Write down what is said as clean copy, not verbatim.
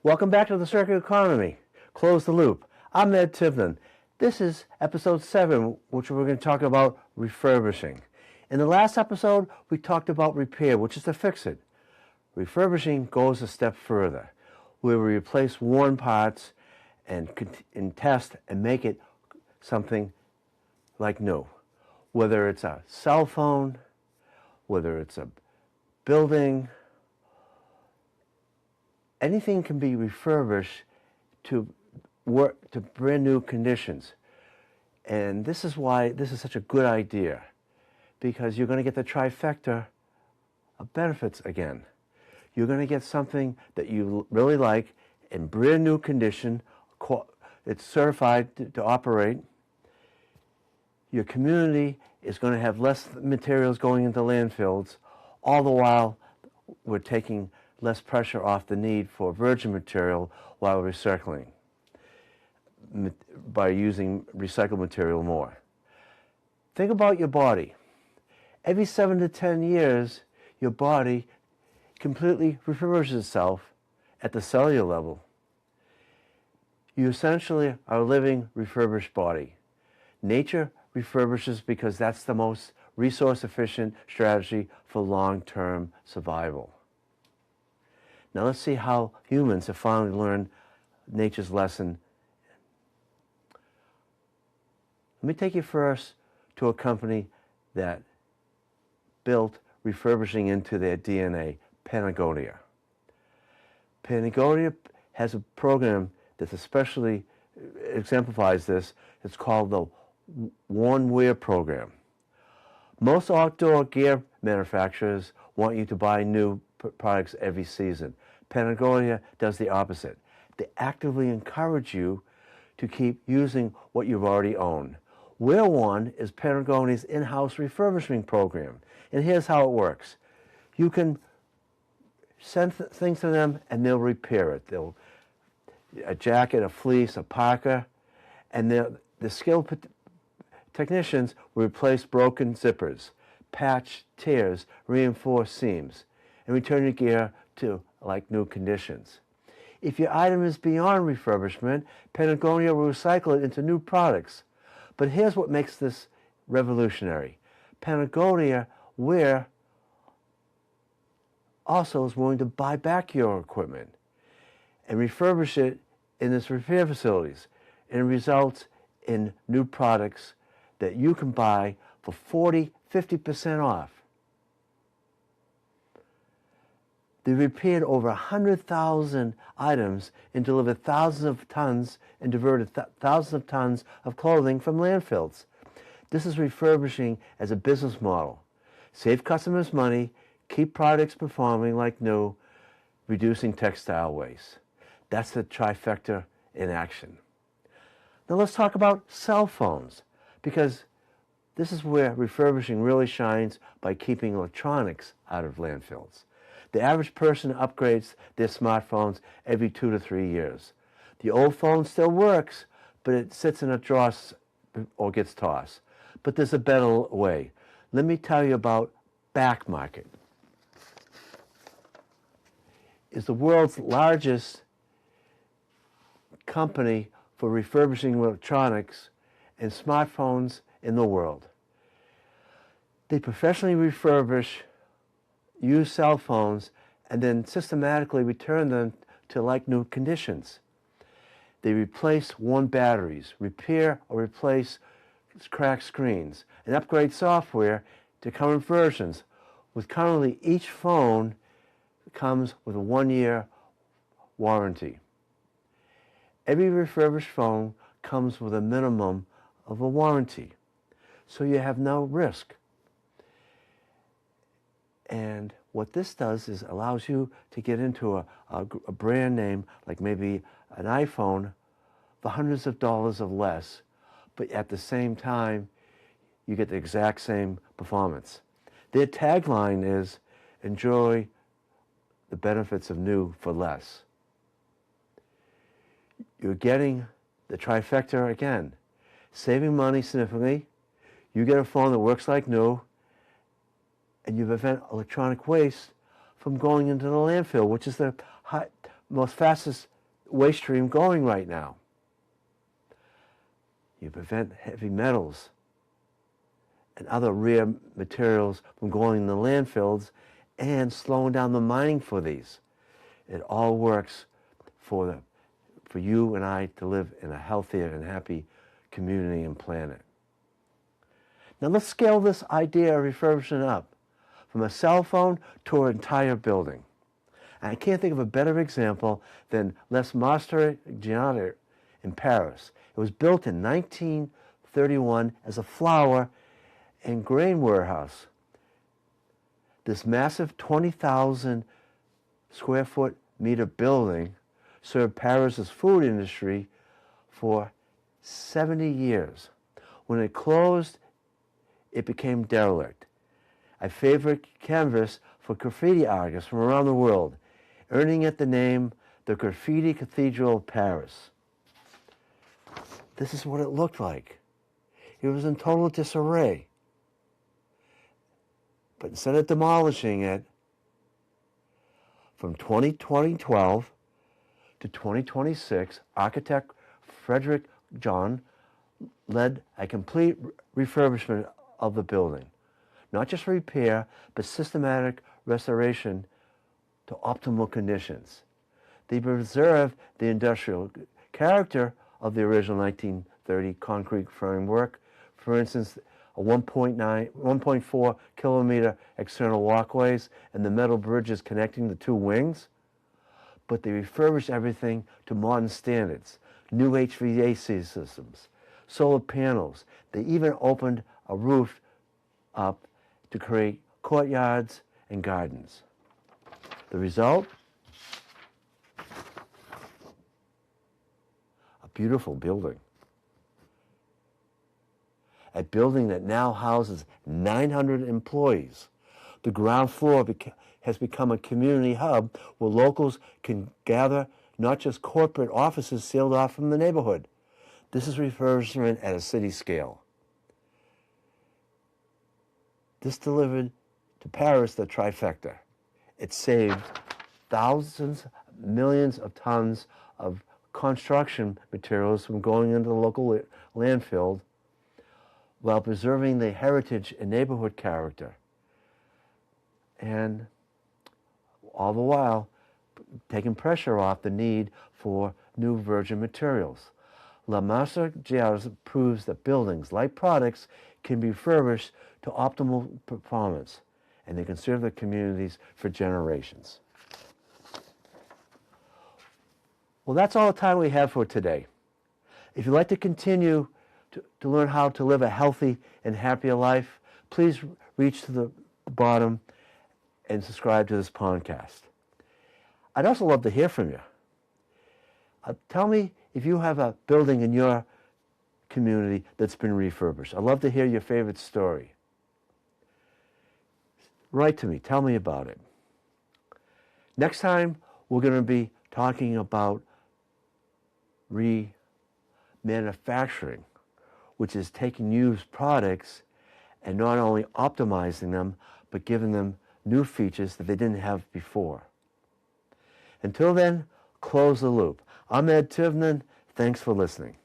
Welcome back to the Circular Economy. Close the loop. I'm Ed Tivnan. This is episode 7, which we're going to talk about refurbishing. In the last episode, we talked about repair, which is to fix it. Refurbishing goes a step further, where we replace worn parts and test and make it something like new. Whether it's a cell phone, whether it's a building, anything can be refurbished to work to brand new conditions. And this is why this is such a good idea, because you're going to get the trifecta of benefits again. You're going to get something that you really like in brand new condition. It's certified to operate. Your community is going to have less materials going into landfills, all the while we're taking less pressure off the need for virgin material while recycling by using recycled material more. Think about your body. Every 7 to 10 years, your body completely refurbishes itself at the cellular level. You essentially are a living refurbished body. Nature refurbishes because that's the most resource-efficient strategy for long-term survival. Now let's see how humans have finally learned nature's lesson. Let me take you first to a company that built refurbishing into their DNA, Patagonia. Patagonia has a program that especially exemplifies this. It's called the Worn Wear program. Most outdoor gear manufacturers want you to buy new products every season. Patagonia does the opposite. They actively encourage you to keep using what you've already owned. Wear One is Patagonia's in-house refurbishing program. And here's how it works. You can send things to them and they'll repair it. They'll a jacket, a fleece, a parka, and the skilled technicians will replace broken zippers, patch tears, reinforce seams, and return your gear to like new conditions. If your item is beyond refurbishment, Patagonia will recycle it into new products. But here's what makes this revolutionary. Patagonia Wear also is willing to buy back your equipment and refurbish it in its repair facilities, and it results in new products that you can buy for 40–50% off. They repaired over 100,000 items and delivered thousands of tons and diverted thousands of tons of clothing from landfills. This is refurbishing as a business model. Save customers money, keep products performing like new, reducing textile waste. That's the trifecta in action. Now let's talk about cell phones, because this is where refurbishing really shines by keeping electronics out of landfills. The average person upgrades their smartphones every 2 to 3 years. The old phone still works, but it sits in a drawer or gets tossed. But there's a better way. Let me tell you about Back Market. It's the world's largest company for refurbishing electronics and smartphones in the world. They professionally refurbish used cell phones and then systematically return them to like new conditions. They replace worn batteries, repair or replace cracked screens, and upgrade software to current versions. With currently each phone comes with a 1-year warranty. Every refurbished phone comes with a minimum of a warranty, so you have no risk. And what this does is allows you to get into a brand name, like maybe an iPhone, for hundreds of dollars of less, but at the same time, you get the exact same performance. Their tagline is, enjoy the benefits of new for less. You're getting the trifecta again. Saving money significantly, you get a phone that works like new, and you prevent electronic waste from going into the landfill, which is the most fastest waste stream going right now. You prevent heavy metals and other rare materials from going in the landfills and slowing down the mining for these. It all works for you and I to live in a healthier and happy community and planet. Now let's scale this idea of refurbishing up from a cell phone to an entire building. And I can't think of a better example than Les Master in Paris. It was built in 1931 as a flour and grain warehouse. This massive 20,000 square foot meter building served Paris's food industry for 70 years. When it closed, it became derelict, a favorite canvas for graffiti artists from around the world, earning it the name the Graffiti Cathedral of Paris. This is what it looked like. It was in total disarray. But instead of demolishing it, from 2012 to 2026, architect Frederick John led a complete refurbishment of the building. Not just repair, but systematic restoration to optimal conditions. They preserved the industrial character of the original 1930 concrete framework. For instance, a 1.4 kilometer external walkways and the metal bridges connecting the two wings. But they refurbished everything to modern standards, new HVAC systems, solar panels. They even opened a roof up to create courtyards and gardens. The result? A beautiful building. A building that now houses 900 employees. The ground floor has become a community hub where locals can gather, not just corporate offices sealed off from the neighborhood. This is refurbishment at a city scale. This delivered to Paris the trifecta. It saved thousands, millions of tons of construction materials from going into the local landfill while preserving the heritage and neighborhood character. And all the while, taking pressure off the need for new virgin materials. La Master proves that buildings, like products, can be refurbished to optimal performance, and they can serve their communities for generations. Well, that's all the time we have for today. If you'd like to continue to learn how to live a healthy and happier life, please reach to the bottom and subscribe to this podcast. I'd also love to hear from you. Tell me if you have a building in your community that's been refurbished. I'd love to hear your favorite story. Write to me. Tell me about it. Next time, we're going to be talking about remanufacturing, which is taking used products and not only optimizing them, but giving them new features that they didn't have before. Until then, close the loop. I'm Ed Tivnan. Thanks for listening.